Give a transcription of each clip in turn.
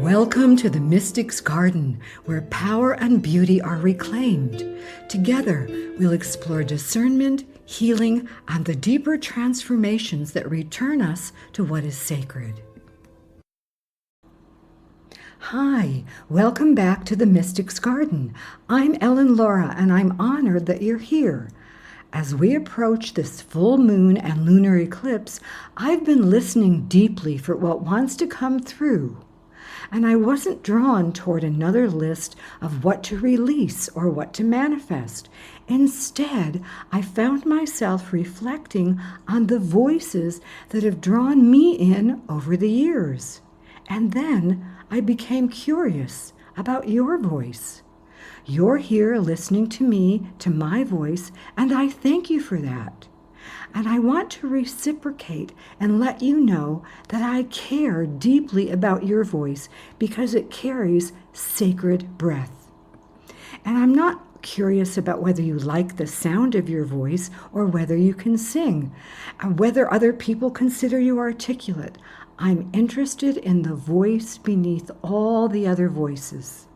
Welcome to the Mystic's Garden, where power and beauty are reclaimed. Together, we'll explore discernment, healing, and the deeper transformations that return us to what is sacred. Hi, welcome back to the Mystic's Garden. I'm Ellen Laura, and I'm honored that you're here. As we approach this full moon and lunar eclipse, I've been listening deeply for what wants to come through. And I wasn't drawn toward another list of what to release or what to manifest. Instead, I found myself reflecting on the voices that have drawn me in over the years. And then I became curious about your voice. You're here listening to me, to my voice, and I thank you for that. And I want to reciprocate and let you know that I care deeply about your voice because it carries sacred breath. And I'm not curious about whether you like the sound of your voice or whether you can sing, or whether other people consider you articulate. I'm interested in the voice beneath all the other voices.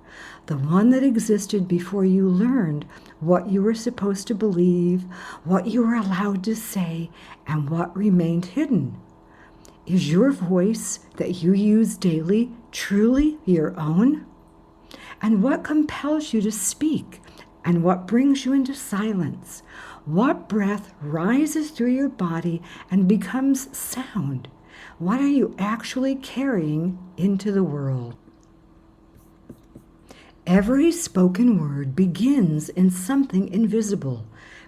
The one that existed before you learned what you were supposed to believe, what you were allowed to say, and what remained hidden. Is your voice that you use daily truly your own? And what compels you to speak? And what brings you into silence? What breath rises through your body and becomes sound? What are you actually carrying into the world? Every spoken word begins in something invisible.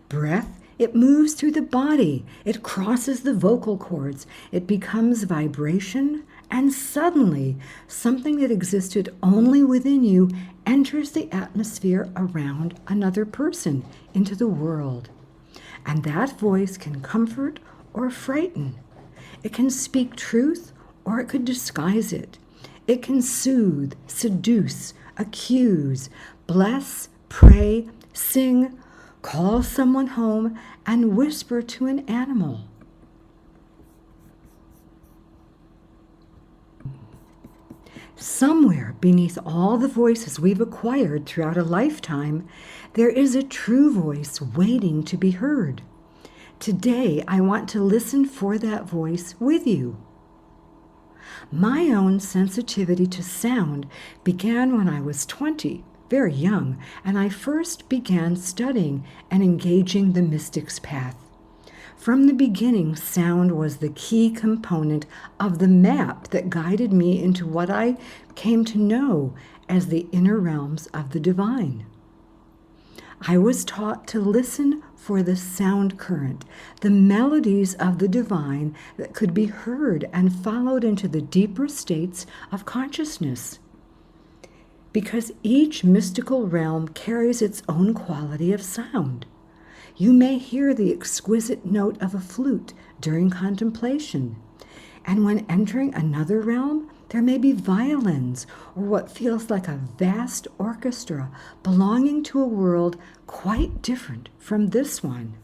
Breath, it moves through the body. It crosses the vocal cords. It becomes vibration, and suddenly, something that existed only within you enters the atmosphere around another person into the world. And that voice can comfort or frighten. It can speak truth or it could disguise it. It can soothe, seduce, accuse, bless, pray, sing, call someone home, and whisper to an animal. Somewhere beneath all the voices we've acquired throughout a lifetime, there is a true voice waiting to be heard. Today, I want to listen for that voice with you. My own sensitivity to sound began when I was 20, very young, and I first began studying and engaging the mystic's path. From the beginning, sound was the key component of the map that guided me into what I came to know as the inner realms of the divine. I was taught to listen for the sound current, the melodies of the divine that could be heard and followed into the deeper states of consciousness. Because each mystical realm carries its own quality of sound. You may hear the exquisite note of a flute during contemplation, and when entering another realm, there may be violins or what feels like a vast orchestra belonging to a world quite different from this one.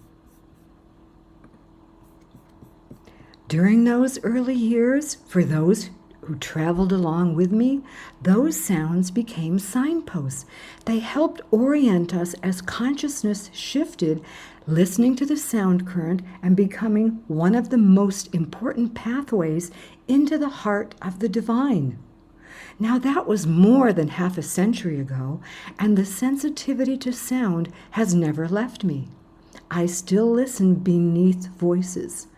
During those early years, for those who traveled along with me, those sounds became signposts. They helped orient us as consciousness shifted, listening to the sound current and becoming one of the most important pathways into the heart of the divine. Now that was more than half a century ago, and the sensitivity to sound has never left me. I still listen beneath voices.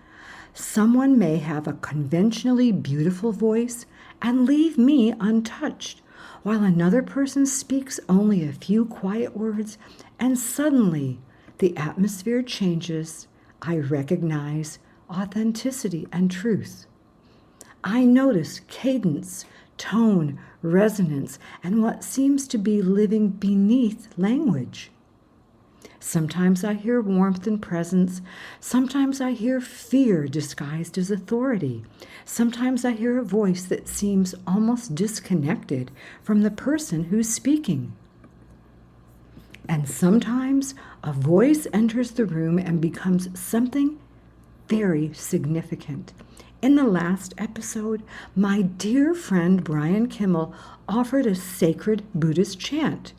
Someone may have a conventionally beautiful voice and leave me untouched, while another person speaks only a few quiet words, and suddenly the atmosphere changes. I recognize authenticity and truth. I notice cadence, tone, resonance, and what seems to be living beneath language. Sometimes I hear warmth and presence. Sometimes I hear fear disguised as authority. Sometimes I hear a voice that seems almost disconnected from the person who's speaking. And sometimes a voice enters the room and becomes something very significant. In the last episode, my dear friend Brian Kimmel offered a sacred Buddhist chant.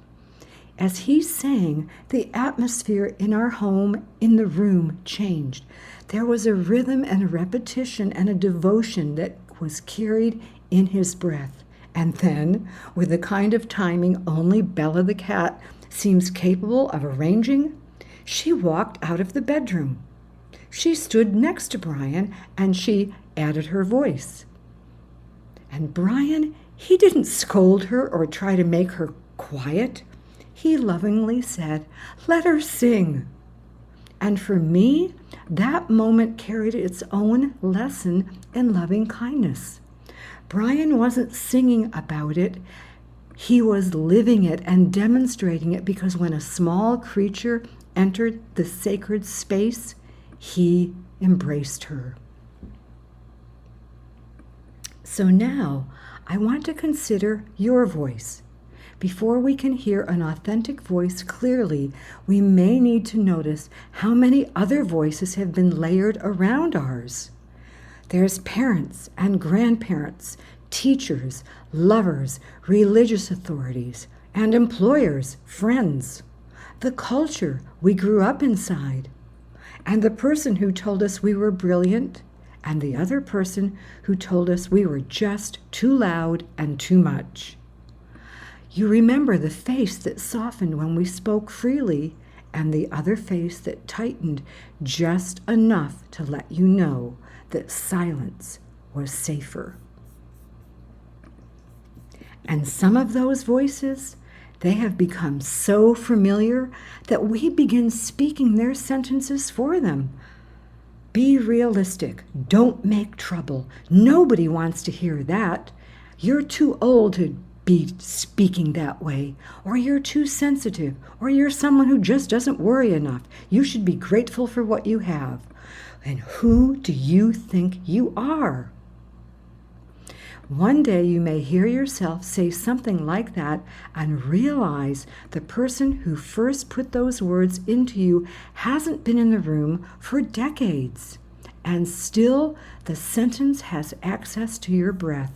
As he sang, the atmosphere in our home, in the room, changed. There was a rhythm and a repetition and a devotion that was carried in his breath. And then, with the kind of timing only Bella the cat seems capable of arranging, she walked out of the bedroom. She stood next to Brian and she added her voice. And Brian, he didn't scold her or try to make her quiet. He lovingly said, "Let her sing." And for me, that moment carried its own lesson in loving kindness. Brian wasn't singing about it. He was living it and demonstrating it, because when a small creature entered the sacred space, he embraced her. So now I want to consider your voice. Before we can hear an authentic voice clearly, we may need to notice how many other voices have been layered around ours. There's parents and grandparents, teachers, lovers, religious authorities, and employers, friends. The culture we grew up inside, and the person who told us we were brilliant, and the other person who told us we were just too loud and too much. You remember the face that softened when we spoke freely, and the other face that tightened just enough to let you know that silence was safer. And some of those voices, they have become so familiar that we begin speaking their sentences for them. Be realistic. Don't make trouble. Nobody wants to hear that. You're too old to be speaking that way, or you're too sensitive, or you're someone who just doesn't worry enough. You should be grateful for what you have. And who do you think you are? One day you may hear yourself say something like that and realize the person who first put those words into you hasn't been in the room for decades, and still the sentence has access to your breath.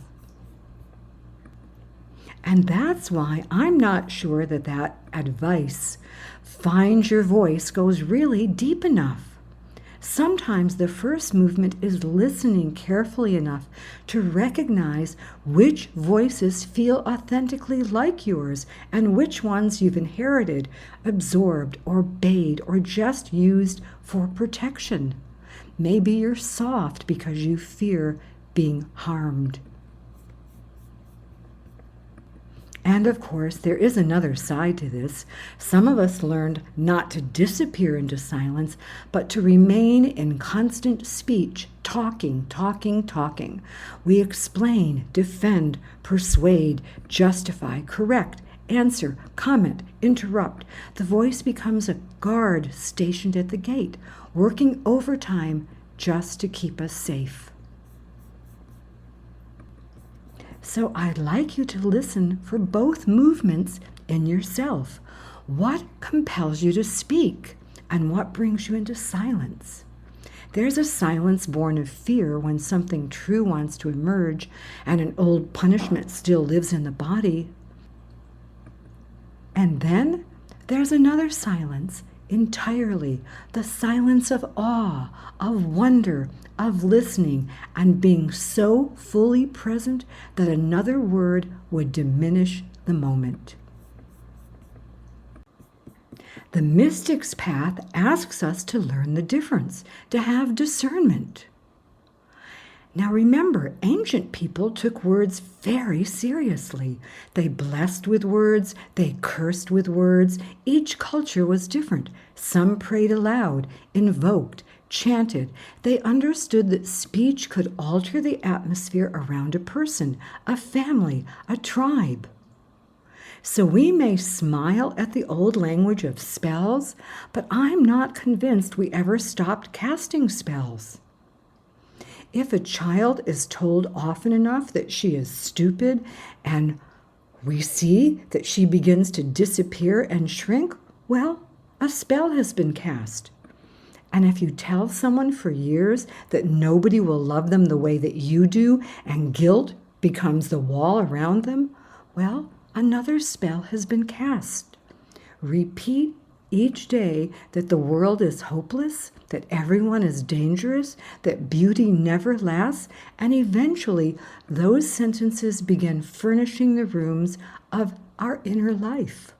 And that's why I'm not sure that advice, find your voice, goes really deep enough. Sometimes the first movement is listening carefully enough to recognize which voices feel authentically like yours and which ones you've inherited, absorbed, or obeyed, or just used for protection. Maybe you're soft because you fear being harmed. And of course, there is another side to this. Some of us learned not to disappear into silence, but to remain in constant speech, talking. We explain, defend, persuade, justify, correct, answer, comment, interrupt. The voice becomes a guard stationed at the gate, working overtime just to keep us safe. So I'd like you to listen for both movements in yourself. What compels you to speak, and what brings you into silence? There's a silence born of fear when something true wants to emerge and an old punishment still lives in the body. And then there's another silence entirely, the silence of awe, of wonder, of listening, and being so fully present that another word would diminish the moment. The mystic's path asks us to learn the difference, to have discernment. Now remember, ancient people took words very seriously. They blessed with words, they cursed with words. Each culture was different. Some prayed aloud, invoked, chanted. They understood that speech could alter the atmosphere around a person, a family, a tribe. So we may smile at the old language of spells, but I'm not convinced we ever stopped casting spells. If a child is told often enough that she is stupid, and we see that she begins to disappear and shrink, well, a spell has been cast. And if you tell someone for years that nobody will love them the way that you do, and guilt becomes the wall around them, well, another spell has been cast. Repeat each day that the world is hopeless, that everyone is dangerous, that beauty never lasts, and eventually those sentences begin furnishing the rooms of our inner life.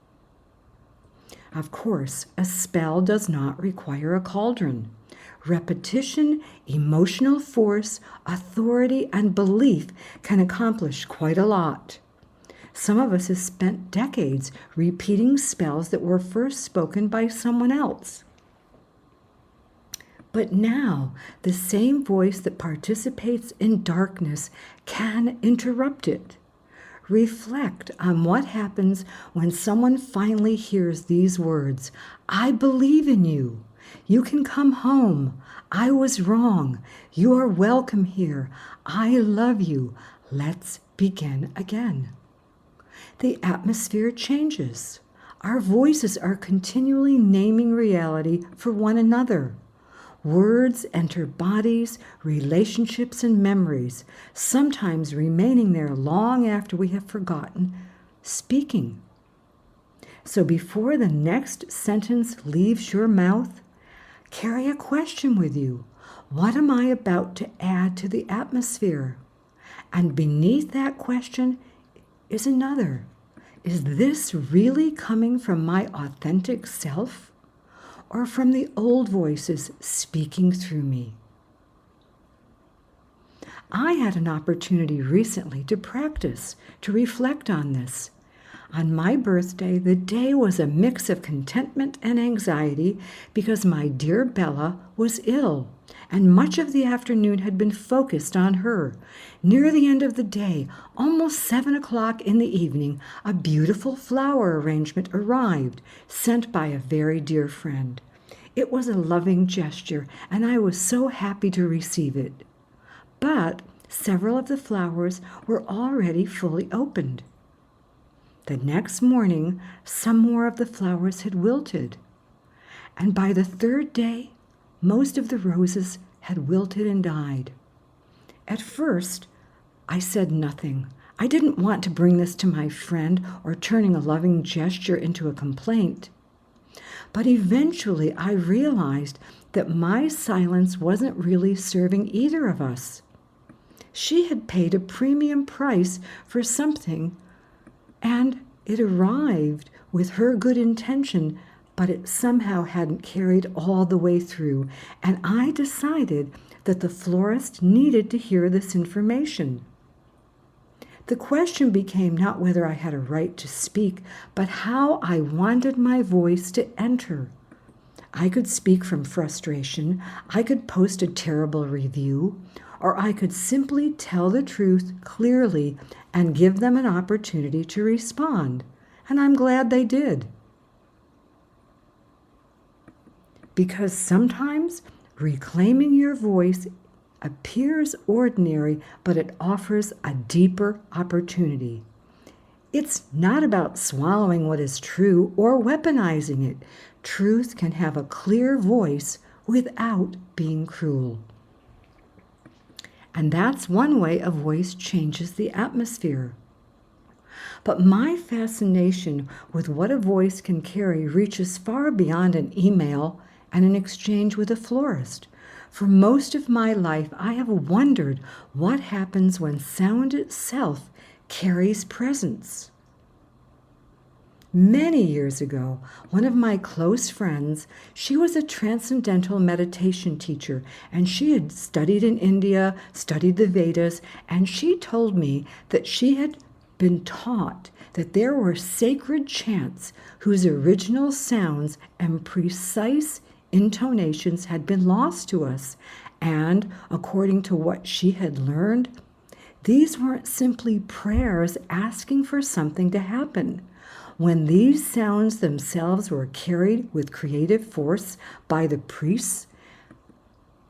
Of course, a spell does not require a cauldron. Repetition, emotional force, authority, and belief can accomplish quite a lot. Some of us have spent decades repeating spells that were first spoken by someone else. But now, the same voice that participates in darkness can interrupt it. Reflect on what happens when someone finally hears these words: I believe in you. You can come home. I was wrong. You are welcome here. I love you. Let's begin again. The atmosphere changes. Our voices are continually naming reality for one another. Words enter bodies, relationships, and memories, sometimes remaining there long after we have forgotten speaking. So before the next sentence leaves your mouth, carry a question with you. What am I about to add to the atmosphere? And beneath that question is another. Is this really coming from my authentic self, or from the old voices speaking through me? I had an opportunity recently to practice, to reflect on this. On my birthday, the day was a mix of contentment and anxiety because my dear Bella was ill, and much of the afternoon had been focused on her. Near the end of the day, almost 7 o'clock in the evening, a beautiful flower arrangement arrived, sent by a very dear friend. It was a loving gesture, and I was so happy to receive it. But several of the flowers were already fully opened. The next morning, some more of the flowers had wilted, and by the third day, most of the roses had wilted and died. At first, I said nothing. I didn't want to bring this to my friend or turning a loving gesture into a complaint. But eventually I realized that my silence wasn't really serving either of us. She had paid a premium price for something, and it arrived with her good intention, but it somehow hadn't carried all the way through, and I decided that the florist needed to hear this information. The question became not whether I had a right to speak, but how I wanted my voice to enter. I could speak from frustration, I could post a terrible review, or I could simply tell the truth clearly and give them an opportunity to respond. And I'm glad they did. Because sometimes reclaiming your voice appears ordinary, but it offers a deeper opportunity. It's not about swallowing what is true or weaponizing it. Truth can have a clear voice without being cruel. And that's one way a voice changes the atmosphere. But my fascination with what a voice can carry reaches far beyond an email and an exchange with a florist. For most of my life, I have wondered what happens when sound itself carries presence. Many years ago, one of my close friends, she was a transcendental meditation teacher, and she had studied in India, studied the Vedas, and she told me that she had been taught that there were sacred chants whose original sounds and precise intonations had been lost to us, and according to what she had learned, these weren't simply prayers asking for something to happen. When these sounds themselves were carried with creative force by the priests,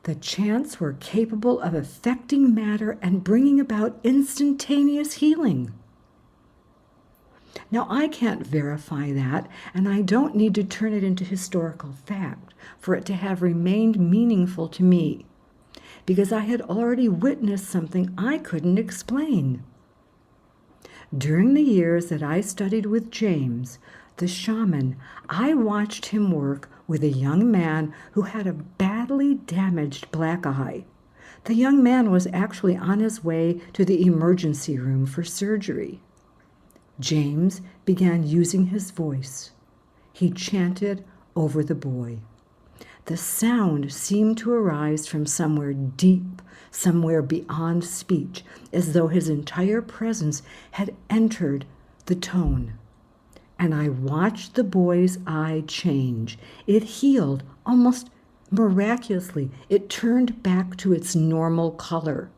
the chants were capable of affecting matter and bringing about instantaneous healing. Now, I can't verify that, and I don't need to turn it into historical fact, for it to have remained meaningful to me, because I had already witnessed something I couldn't explain. During the years that I studied with James, the shaman, I watched him work with a young man who had a badly damaged black eye. The young man was actually on his way to the emergency room for surgery. James began using his voice. He chanted over the boy. The sound seemed to arise from somewhere deep, somewhere beyond speech, as though his entire presence had entered the tone. And I watched the boy's eye change. It healed almost miraculously. It turned back to its normal color.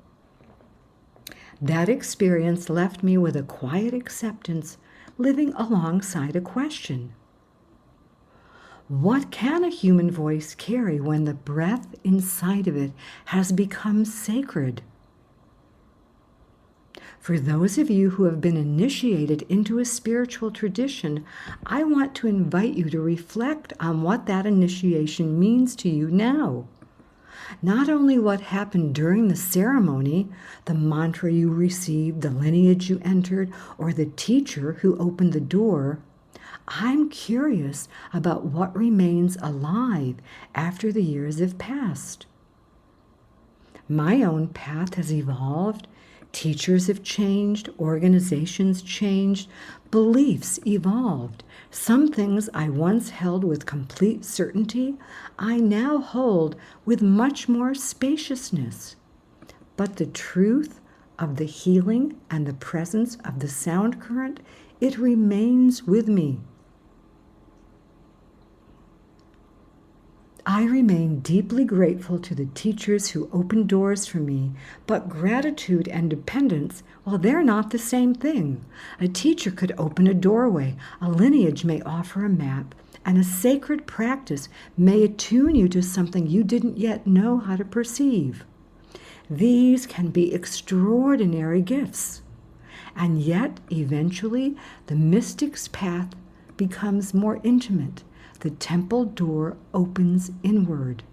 That experience left me with a quiet acceptance, living alongside a question. What can a human voice carry when the breath inside of it has become sacred? For those of you who have been initiated into a spiritual tradition, I want to invite you to reflect on what that initiation means to you now. Not only what happened during the ceremony, the mantra you received, the lineage you entered, or the teacher who opened the door. I'm curious about what remains alive after the years have passed. My own path has evolved. Teachers have changed, organizations changed, beliefs evolved. Some things I once held with complete certainty, I now hold with much more spaciousness. But the truth of the healing and the presence of the sound current, it remains with me. I remain deeply grateful to the teachers who opened doors for me, but gratitude and dependence, well, they're not the same thing. A teacher could open a doorway, a lineage may offer a map, and a sacred practice may attune you to something you didn't yet know how to perceive. These can be extraordinary gifts. And yet, eventually, the mystic's path becomes more intimate. The temple door opens inward.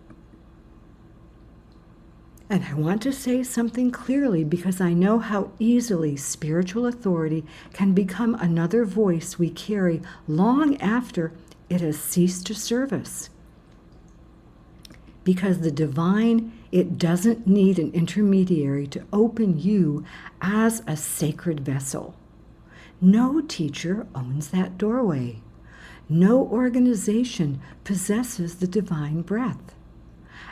And I want to say something clearly because I know how easily spiritual authority can become another voice we carry long after it has ceased to serve us. Because the divine, it doesn't need an intermediary to open you as a sacred vessel. No teacher owns that doorway. No organization possesses the divine breath.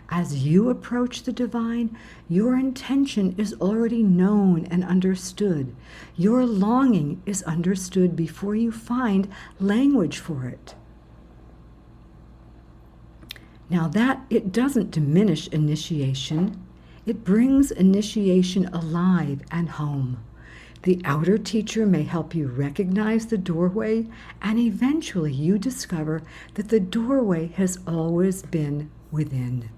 As you approach the divine, your intention is already known and understood. Your longing is understood before you find language for it. Now that it doesn't diminish initiation, it brings initiation alive and home. The outer teacher may help you recognize the doorway, and eventually you discover that the doorway has always been within.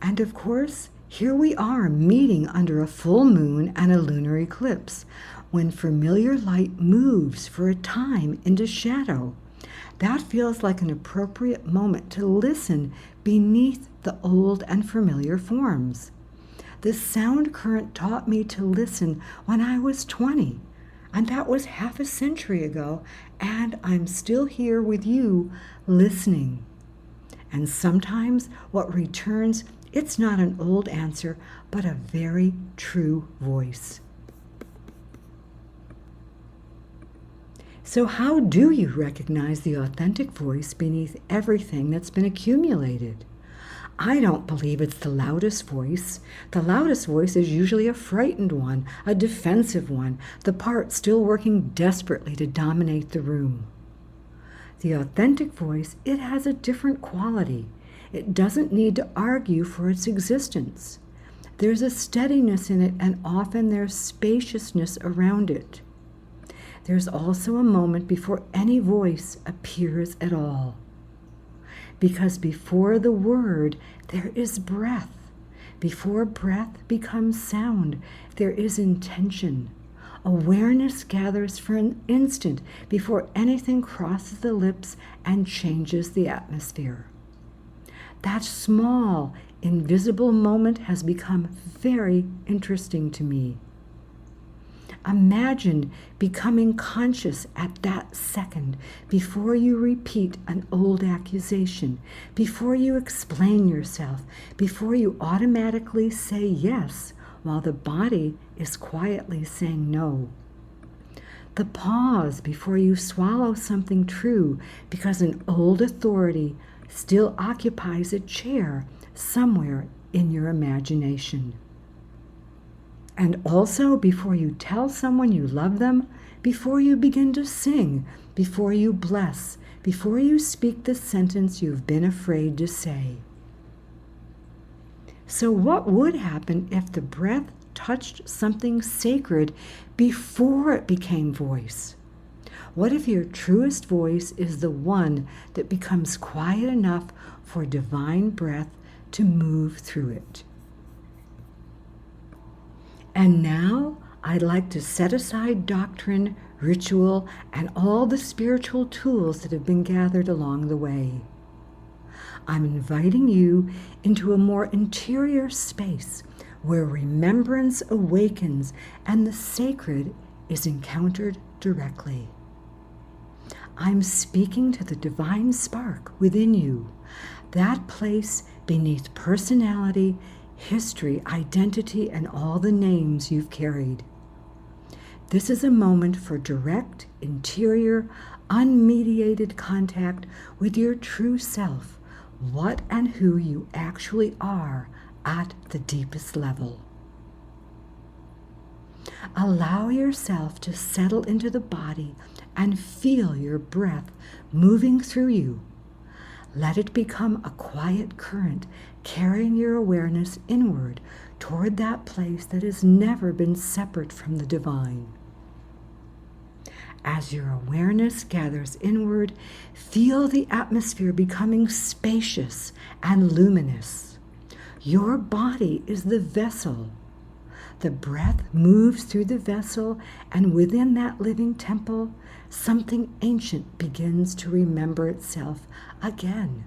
And of course, here we are meeting under a full moon and a lunar eclipse, when familiar light moves for a time into shadow. That feels like an appropriate moment to listen beneath the old and familiar forms. The sound current taught me to listen when I was 20, and that was half a century ago, and I'm still here with you listening. And sometimes what returns, it's not an old answer, but a very true voice. So how do you recognize the authentic voice beneath everything that's been accumulated? I don't believe it's the loudest voice. The loudest voice is usually a frightened one, a defensive one, the part still working desperately to dominate the room. The authentic voice, it has a different quality. It doesn't need to argue for its existence. There's a steadiness in it, and often there's spaciousness around it. There's also a moment before any voice appears at all. Because before the word, there is breath. Before breath becomes sound, there is intention. Awareness gathers for an instant before anything crosses the lips and changes the atmosphere. That small, invisible moment has become very interesting to me. Imagine becoming conscious at that second before you repeat an old accusation, before you explain yourself, before you automatically say yes while the body is quietly saying no. The pause before you swallow something true because an old authority still occupies a chair somewhere in your imagination. And also before you tell someone you love them, before you begin to sing, before you bless, before you speak the sentence you've been afraid to say. So what would happen if the breath touched something sacred before it became voice? What if your truest voice is the one that becomes quiet enough for divine breath to move through it? And now I'd like to set aside doctrine, ritual, and all the spiritual tools that have been gathered along the way. I'm inviting you into a more interior space where remembrance awakens and the sacred is encountered directly. I'm speaking to the divine spark within you, that place beneath personality, history, identity, and all the names you've carried. This is a moment for direct, interior, unmediated contact with your true self, what and who you actually are at the deepest level. Allow yourself to settle into the body and feel your breath moving through you. Let it become a quiet current, carrying your awareness inward toward that place that has never been separate from the divine. As your awareness gathers inward, feel the atmosphere becoming spacious and luminous. Your body is the vessel. The breath moves through the vessel, and within that living temple, something ancient begins to remember itself again.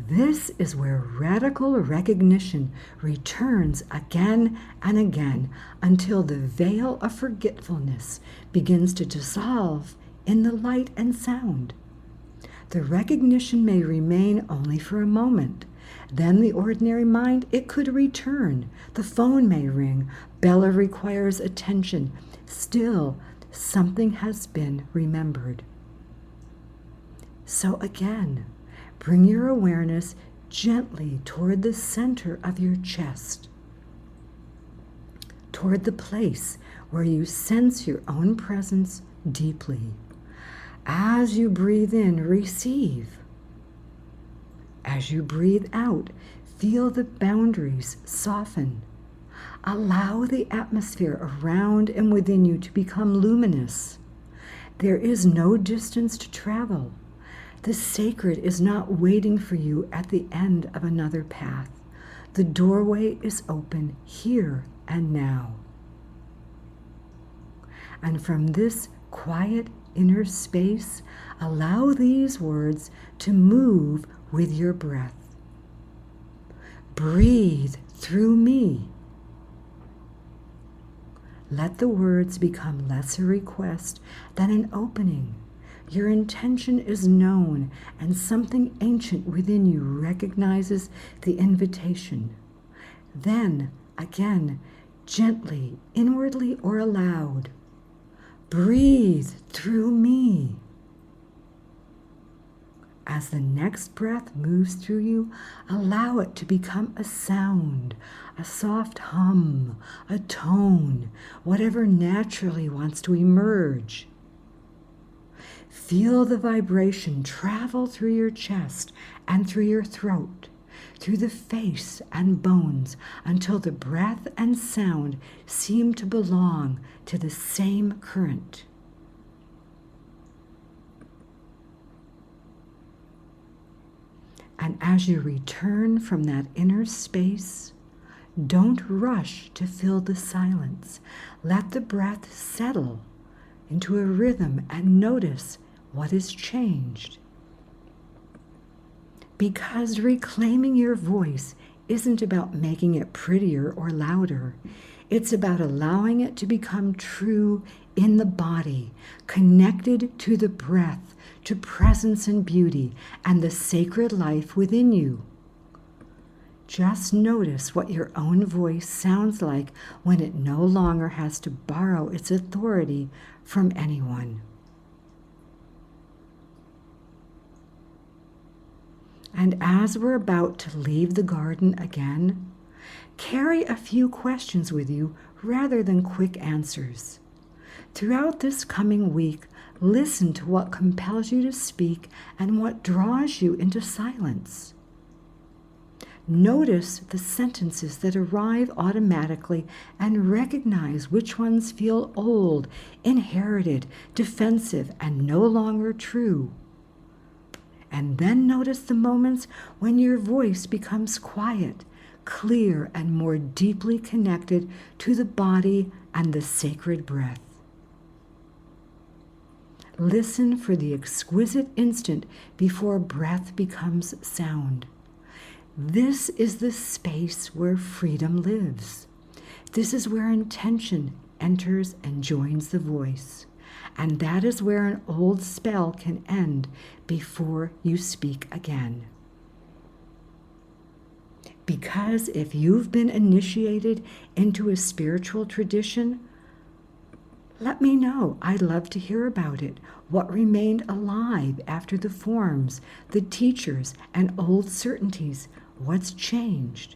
This is where radical recognition returns again and again until the veil of forgetfulness begins to dissolve in the light and sound. The recognition may remain only for a moment. Then the ordinary mind, it could return. The phone may ring. Bella requires attention. Still, something has been remembered. So again, bring your awareness gently toward the center of your chest, toward the place where you sense your own presence deeply. As you breathe in, receive. As you breathe out, feel the boundaries soften. Allow the atmosphere around and within you to become luminous. There is no distance to travel. The sacred is not waiting for you at the end of another path. The doorway is open here and now. And from this quiet inner space, allow these words to move with your breath. Breathe through me. Let the words become less a request than an opening. Your intention is known, and something ancient within you recognizes the invitation. Then, again, gently, inwardly or aloud, breathe through me. As the next breath moves through you, allow it to become a sound, a soft hum, a tone, whatever naturally wants to emerge. Feel the vibration travel through your chest and through your throat, through the face and bones, until the breath and sound seem to belong to the same current. And as you return from that inner space, Don't rush to fill the silence. Let the breath settle into a rhythm and notice what is changed. Because reclaiming your voice isn't about making it prettier or louder. It's about allowing it to become true in the body, connected to the breath, to presence and beauty, and the sacred life within you. Just notice what your own voice sounds like when it no longer has to borrow its authority from anyone. And as we're about to leave the garden again, carry a few questions with you rather than quick answers. Throughout this coming week, listen to what compels you to speak and what draws you into silence. Notice the sentences that arrive automatically and recognize which ones feel old, inherited, defensive, and no longer true. And then notice the moments when your voice becomes quiet, clear, and more deeply connected to the body and the sacred breath. Listen for the exquisite instant before breath becomes sound. This is the space where freedom lives. This is where intention enters and joins the voice. And that is where an old spell can end before you speak again. Because if you've been initiated into a spiritual tradition, let me know. I'd love to hear about it. What remained alive after the forms, the teachers, and old certainties? What's changed?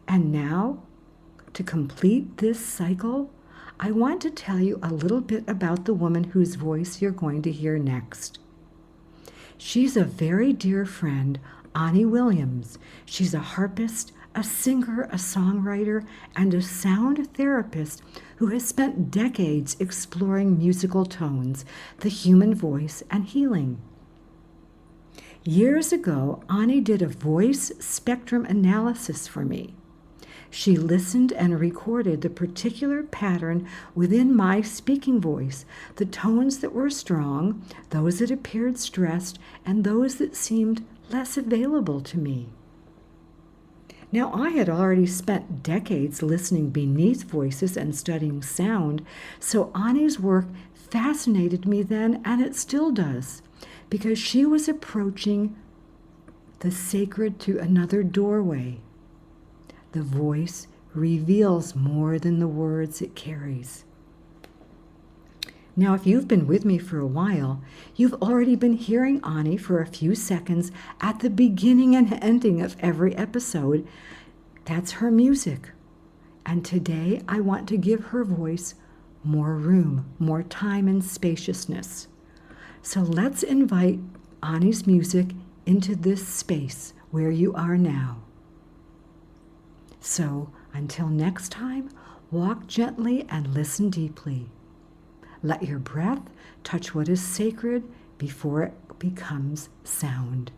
And now, to complete this cycle, I want to tell you a little bit about the woman whose voice you're going to hear next. She's a very dear friend, Ani Williams. She's a harpist, a singer, a songwriter, and a sound therapist who has spent decades exploring musical tones, the human voice, and healing. Years ago, Ani did a voice spectrum analysis for me. She listened and recorded the particular pattern within my speaking voice, the tones that were strong, those that appeared stressed, and those that seemed less available to me. Now, I had already spent decades listening beneath voices and studying sound, so Ani's work fascinated me then, and it still does, because she was approaching the sacred through another doorway. The voice reveals more than the words it carries. Now, if you've been with me for a while, you've already been hearing Ani for a few seconds at the beginning and ending of every episode. That's her music. And today I want to give her voice more room, more time and spaciousness. So let's invite Ani's music into this space where you are now. So until next time, walk gently and listen deeply. Let your breath touch what is sacred before it becomes sound.